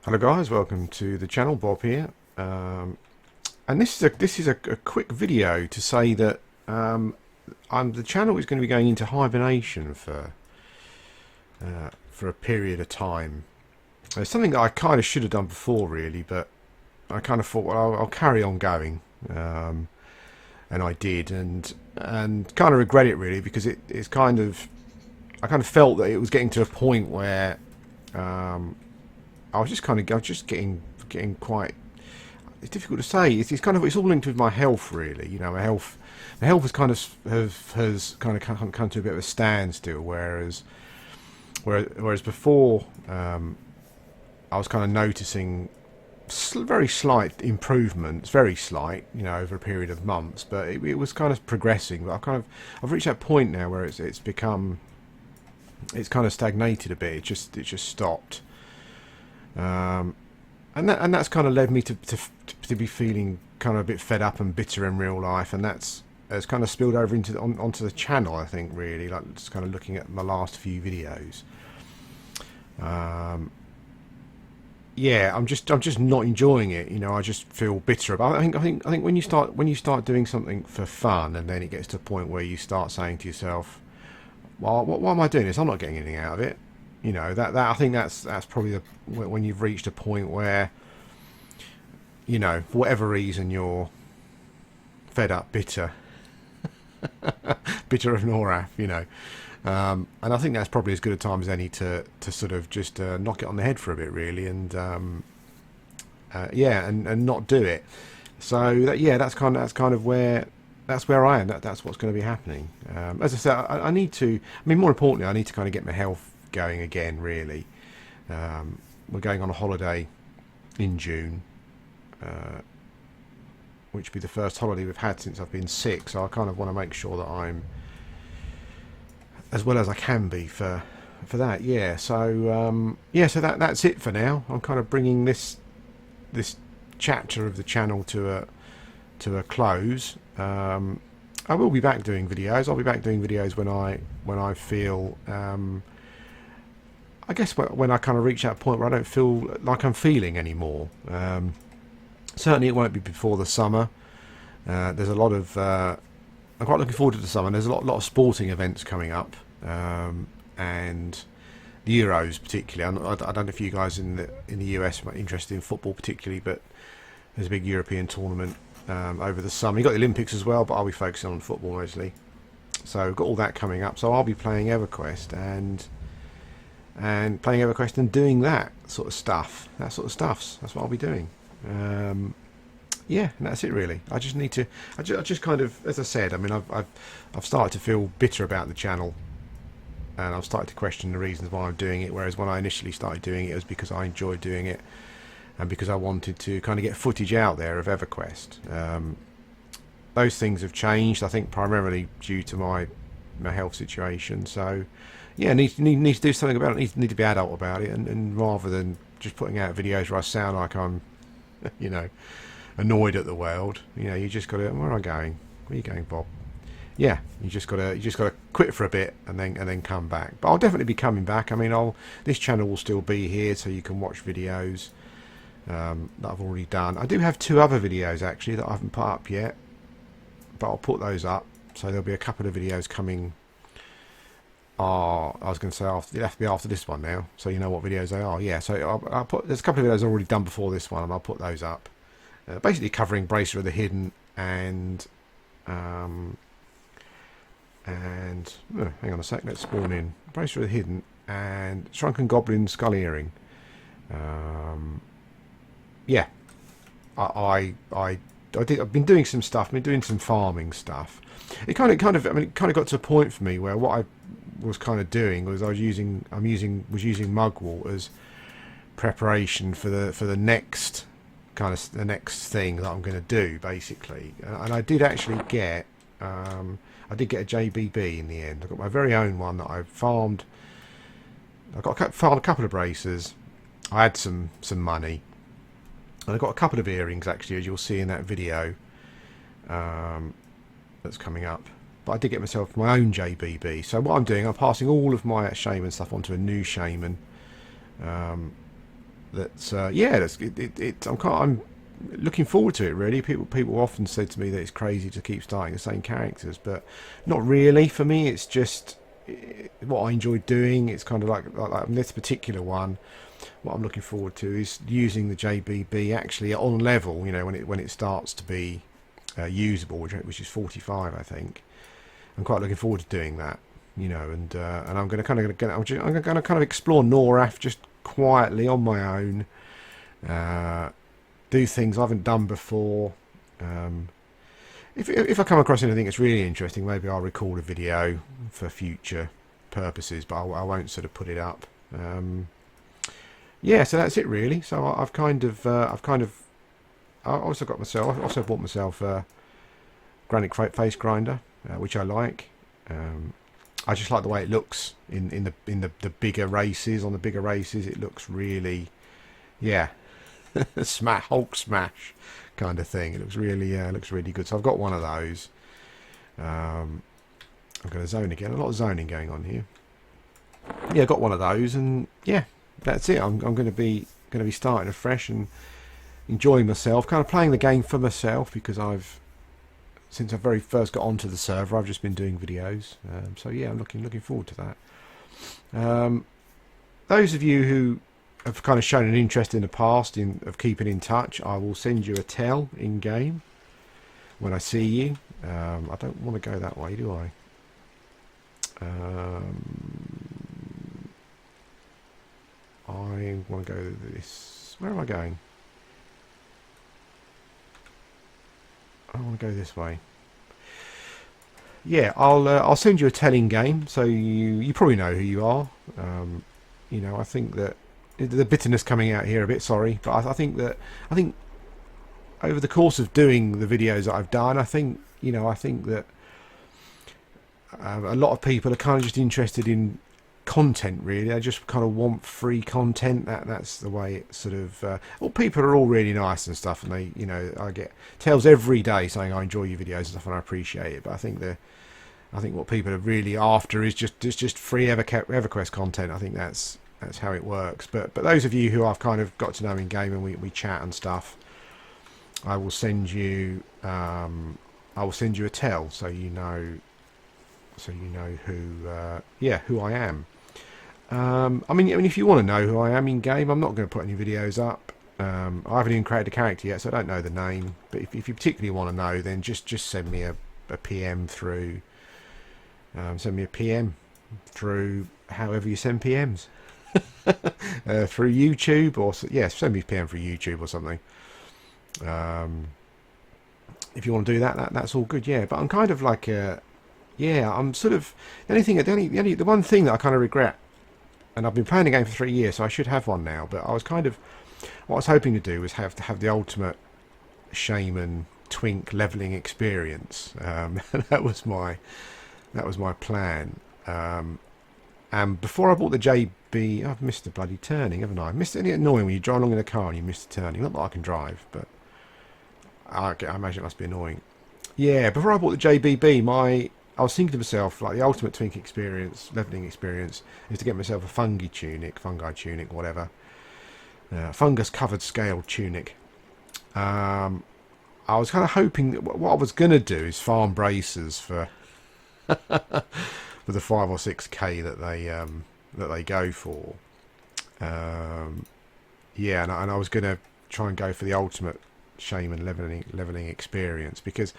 Hello guys, welcome to the channel. Bob here, and this is a quick video to say that the channel is going to be going into hibernation for a period of time. It's something that I kind of should have done before, really, but I kind of thought, well, I'll carry on going, and I did, and kind of regret it really because it's kind of I kind of felt that it was getting to a point where I was just getting quite. It's difficult to say. It's kind of it's all linked with my health, really. You know, my health has kind of come to a bit of a standstill. Whereas before, I was kind of noticing very slight improvements, very slight, you know, over a period of months. But it was kind of progressing. But I've reached that point now where it's kind of stagnated a bit. It just stopped. And that's kind of led me to be feeling kind of a bit fed up and bitter in real life, and it's kind of spilled over onto the channel. I think really, like just kind of looking at my last few videos. Yeah, I'm just not enjoying it. You know, I just feel bitter about it. I think when you start doing something for fun, and then it gets to a point where you start saying to yourself, "Well, why am I doing this? I'm not getting anything out of it." You know, that I think that's probably when you've reached a point where, you know, for whatever reason you're fed up, bitter, bitter of Noraf, you know, and I think that's probably as good a time as any to sort of just knock it on the head for a bit, really, and yeah, and not do it. So that's kind of where. That's where I am. That's what's going to be happening. As I said, I need to. I mean, more importantly, I need to kind of get my health going again, really. We're going on a holiday in June, which will be the first holiday we've had since I've been sick, so I kind of want to make sure that I'm as well as I can be for that. Yeah, so so that's it for now. I'm kind of bringing this chapter of the channel to a close. I will be back doing videos. I'll be back doing videos when I feel I guess when I kind of reach that point where I don't feel like I'm feeling anymore. Certainly it won't be before the summer. There's a lot of I'm quite looking forward to the summer. There's a lot of sporting events coming up, and the Euros particularly. I don't know if you guys in the US are interested in football particularly, but there's a big European tournament over the summer. You've got the Olympics as well, but I'll be focusing on football mostly. So we've got all that coming up. So I'll be playing Everquest and playing Everquest and doing that sort of stuff. That's what I'll be doing. Yeah, and that's it really. I just need to. I just kind of, as I said, I mean, I've started to feel bitter about the channel, and I've started to question the reasons why I'm doing it. Whereas when I initially started doing it, it was because I enjoyed doing it, and because I wanted to kind of get footage out there of Everquest. Those things have changed, I think, primarily due to my health situation. So yeah, need to do something about it. Need to be adult about it, and rather than just putting out videos where I sound like I'm, you know, annoyed at the world. You know, you just got to. Where am I going? Where are you going, Bob? Yeah, you just got to quit for a bit and then come back. But I'll definitely be coming back. I mean, this channel will still be here, so you can watch videos that I've already done. I do have 2 other videos actually that I haven't put up yet, but I'll put those up. So there'll be a couple of videos coming. I was going to say it'll have to be after this one now, so you know what videos they are. Yeah, so I'll put. There's a couple of videos I've already done before this one, and I'll put those up. Basically covering Bracer of the Hidden and hang on a sec. Let's spawn in Bracer of the Hidden and Shrunken Goblin Skull Earring. Yeah, I've been doing some stuff. I've been doing some farming stuff. It kind of I mean, it kind of got to a point for me where what I was kind of doing was using mugwort as preparation for the next thing that I'm going to do, basically. And I did actually get a JBB in the end. I got my very own one that I farmed. Farmed a couple of bracers. I had some money, and I got a couple of earrings actually, as you'll see in that video that's coming up. But I did get myself my own JBB. So what I'm doing, I'm passing all of my Shaman stuff onto a new Shaman. that's yeah, I'm looking forward to it. Really, people often said to me that it's crazy to keep starting the same characters, but not really. For me, it's just what I enjoy doing. It's kind of like this particular one. What I'm looking forward to is using the JBB actually on level. You know, when it starts to be usable, which is 45, I think. I'm quite looking forward to doing that. You know, and I'm going to kind of explore Noraf just quietly on my own. Do things I haven't done before. If I come across anything that's really interesting, maybe I'll record a video for future purposes, but I won't sort of put it up. Yeah, so that's it really. So I also bought myself a granite face grinder, which I like. I just like the way it looks in the bigger races. On the bigger races, it looks really, yeah, Hulk smash kind of thing. It looks really good. So I've got one of those. I'm going to zone again. A lot of zoning going on here. Yeah, I got one of those, and yeah, that's it. I'm going to be starting afresh and enjoying myself, kind of playing the game for myself, because since I very first got onto the server, I've just been doing videos. So yeah, I'm looking forward to that. Those of you who have kind of shown an interest in the past of keeping in touch, I will send you a tell in game when I see you. I don't want to go that way, do I? I want to go this. Where am I going? I want to go this way. Yeah, I'll send you a telling game, so you probably know who you are. You know, I think that the bitterness coming out here a bit. Sorry, but I think over the course of doing the videos that I've done, I think that a lot of people are kind of just interested in content. Really, they just kind of want free content. That's the way it sort of. Well, people are all really nice and stuff, and they, you know, I get tells every day saying I enjoy your videos and stuff, and I appreciate it. But I think what people are really after is just free Everquest content. I think that's how it works. But those of you who I've kind of got to know in game and we chat and stuff, I will send you a tell so you know who I am. I mean, if you want to know who I am in game, I'm not going to put any videos up. I haven't even created a character yet, so I don't know the name. But if you particularly want to know, then just send me a PM through. Send me a PM through however you send PMs. Through YouTube or send me a PM through YouTube or something. If you want to do that's all good. Yeah, but I'm kind of like I'm sort of the one thing that I kind of regret, and I've been playing the game for 3 years, so I should have one now. But what I was hoping to do was have the ultimate Shaman twink leveling experience. That was my plan. And before I bought the JB, I've missed the bloody turning, haven't I? Isn't it annoying when you drive along in a car and you miss the turning? Not that I can drive, but I imagine it must be annoying. Yeah, before I bought the JBB, I was thinking to myself, like, the ultimate twink experience, leveling experience, is to get myself a fungi tunic, whatever. Fungus covered scale tunic. I was kind of hoping that what I was going to do is farm bracers for for the 5 or 6k that they go for. Yeah, and I was going to try and go for the ultimate Shaman leveling experience, because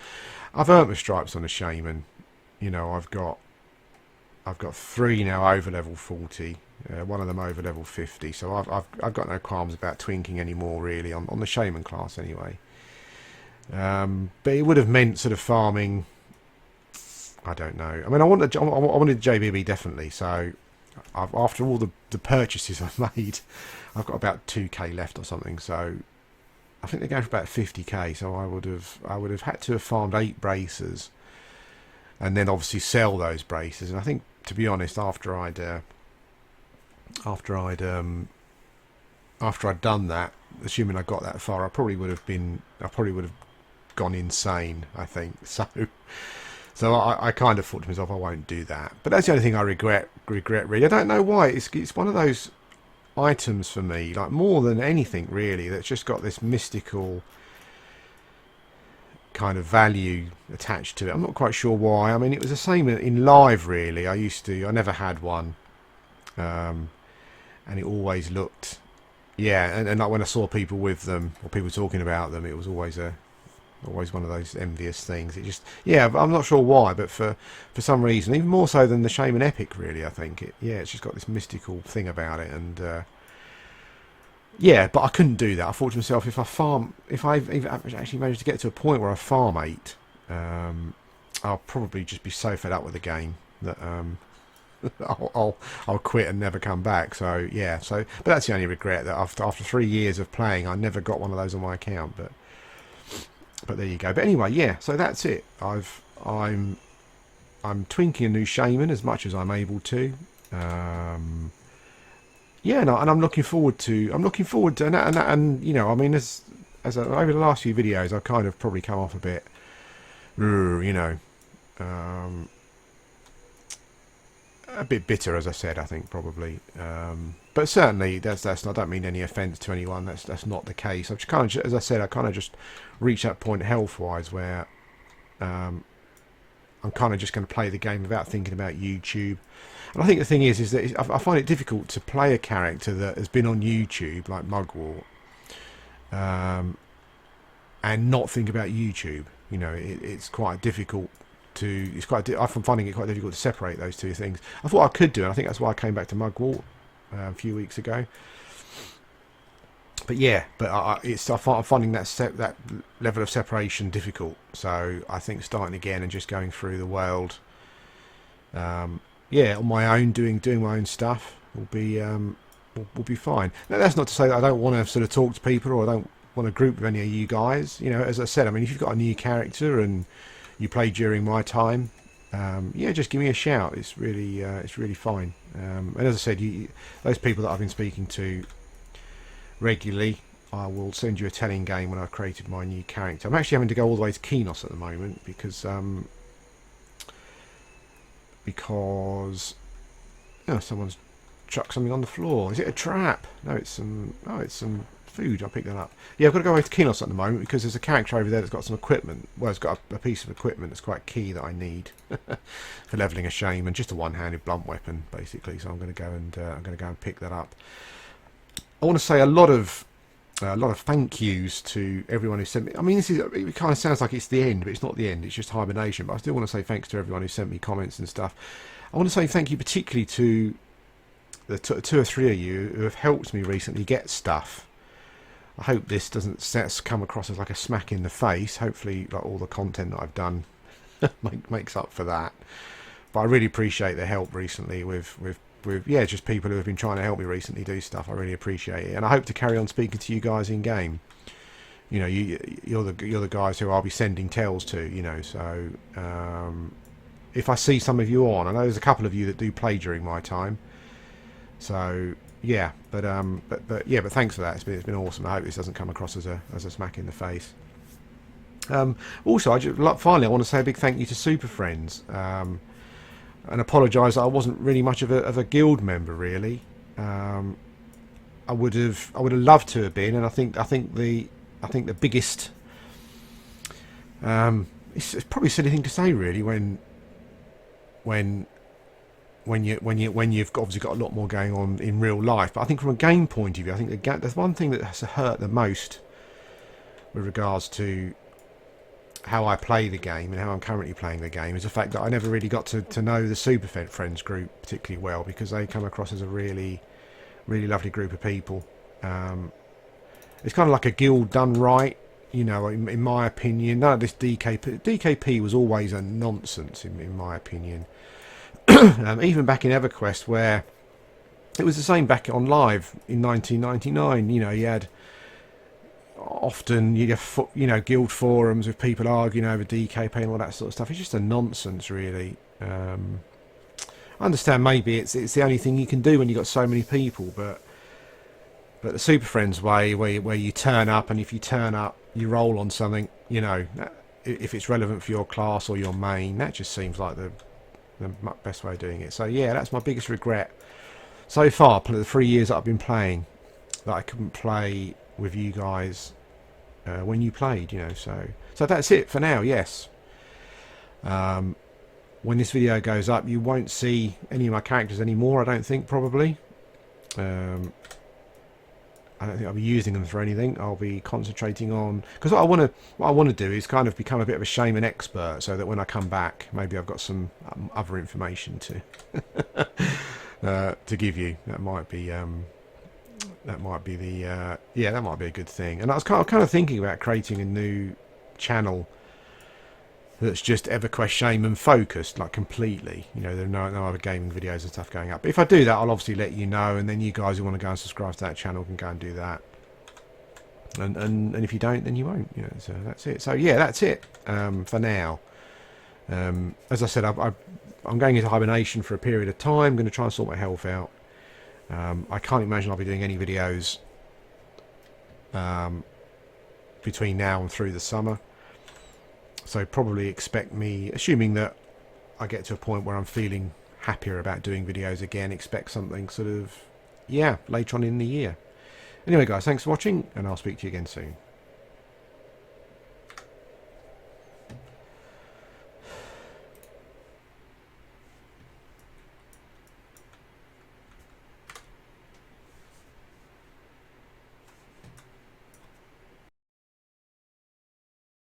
I've earned my stripes on a Shaman. You know, I've got 3 now over level 40, one of them over level 50. So I've got no qualms about twinking anymore, really, on the Shaman class anyway. But it would have meant sort of farming. I don't know. I mean, I wanted JBB definitely. So after all the purchases I've made, I've got about 2k left or something. So I think they're going for about 50k. So I would have had to have farmed 8 bracers, and then obviously sell those bracers. And I think, to be honest, after I'd done that, assuming I got that far, I probably would have gone insane, I think. So I kind of thought to myself, I won't do that. But that's the only thing I regret really. I don't know why. It's one of those. items for me, like more than anything really, that's just got this mystical kind of value attached to it. I'm not quite sure why. I mean, it was the same in live really. I never had one, and it always looked, yeah, and like when I saw people with them or people talking about them, it was always one of those envious things. It just, yeah, I'm not sure why, but for some reason, even more so than the Shaman Epic really, I think it's just got this mystical thing about it. And yeah, but I couldn't do that. I thought to myself, if I actually managed to get to a point where I farm 8, I'll probably just be so fed up with the game that I'll quit and never come back. So yeah, but that's the only regret, that after 3 years of playing, I never got one of those on my account. But there you go. But anyway, yeah. So that's it. I'm twinking a new Shaman as much as I'm able to. Yeah, and I'm looking forward to. And you know, I mean, as over the last few videos, I've kind of probably come off a bit, you know, a bit bitter, as I said. I think probably, but certainly that's. I don't mean any offence to anyone. That's not the case. I've just kind of, as I said, I kind of just reached that point health-wise where I'm kind of just going to play the game without thinking about YouTube. And I think the thing is that I find it difficult to play a character that has been on YouTube, like Mugwort, and not think about YouTube. You know, it's quite difficult to. I'm finding it quite difficult to separate those two things. I thought I could do, and I think that's why I came back to Mugwort a few weeks ago. But yeah, I'm finding that level of separation difficult. So I think starting again and just going through the world, yeah, on my own, doing my own stuff will be fine. Now, that's not to say that I don't want to sort of talk to people, or I don't want to group with any of you guys. You know, as I said, I mean, if you've got a new character and you play during my time, yeah, just give me a shout. It's really fine. And as I said, those people that I've been speaking to regularly, I will send you a telling game when I've created my new character. I'm actually having to go all the way to Kenos at the moment because oh, someone's chucked something on the floor. Is it a trap? No, it's some food. I'll pick that up. Yeah, I've got to go away to Kenos at the moment because there's a character over there that's got some equipment. Well, it's got a piece of equipment that's quite key that I need for leveling a Shaman. Just a one-handed blunt weapon, basically. So I'm going to go and pick that up. I want to say a lot of thank yous to everyone who sent me. I mean, it kind of sounds like it's the end, but it's not the end. It's just hibernation. But I still want to say thanks to everyone who sent me comments and stuff. I want to say thank you particularly to the 2 or 3 of you who have helped me recently get stuff. I hope this doesn't come across as like a smack in the face. Hopefully, like all the content that I've done makes up for that. But I really appreciate the help recently with yeah, just people who have been trying to help me recently do stuff. I really appreciate it, and I hope to carry on speaking to you guys in game. You know, you're the guys who I'll be sending tells to. You know, so if I see some of you on, I know there's a couple of you that do play during my time. So yeah, but thanks for that. It's been awesome. I hope this doesn't come across as a smack in the face. Also, finally, I want to say a big thank you to Super Friends. And apologise that I wasn't really much of a guild member really. I would have loved to have been, and I think the biggest it's probably a silly thing to say really when you've obviously got a lot more going on in real life. But I think from a game point of view, I think there's one thing that has hurt the most with regards to how I play the game and how I'm currently playing the game is the fact that I never really got to know the Super Friends group particularly well, because they come across as a really lovely group of people. It's kind of like a guild done right, you know, in my opinion. None of this DKP was always a nonsense in my opinion. Even back in Everquest, where it was the same back on live in 1999, you know, you had often guild forums with people arguing over DKP and all that sort of stuff. It's just a nonsense really. I understand maybe it's the only thing you can do when you've got so many people, but the Super Friends way, where you turn up, and if you turn up you roll on something, you know, if it's relevant for your class or your main, that just seems like the best way of doing it. So yeah, that's my biggest regret so far, the 3 years that I've been playing, that I couldn't play with you guys when you played, you know. So that's it for now. Yes. When this video goes up, you won't see any of my characters anymore. I don't think, probably. I don't think I'll be using them for anything. I'll be concentrating on, because what I want to do is kind of become a bit of a shaman expert, so that when I come back, maybe I've got some other information to to give you. That might be the yeah, that might be a good thing. And I was kind of thinking about creating a new channel that's just Everquest Shaman focused, like completely. You know, there are no other gaming videos and stuff going up. But if I do that, I'll obviously let you know, and then you guys who want to go and subscribe to that channel can go and do that. And if you don't, then you won't. You know, so that's it. So yeah, that's it for now. As I said, I'm going into hibernation for a period of time. I'm going to try and sort my health out. I can't imagine I'll be doing any videos between now and through the summer. So probably expect me, assuming that I get to a point where I'm feeling happier about doing videos again, expect something sort of, yeah, later on in the year. Anyway, guys, thanks for watching, and I'll speak to you again soon.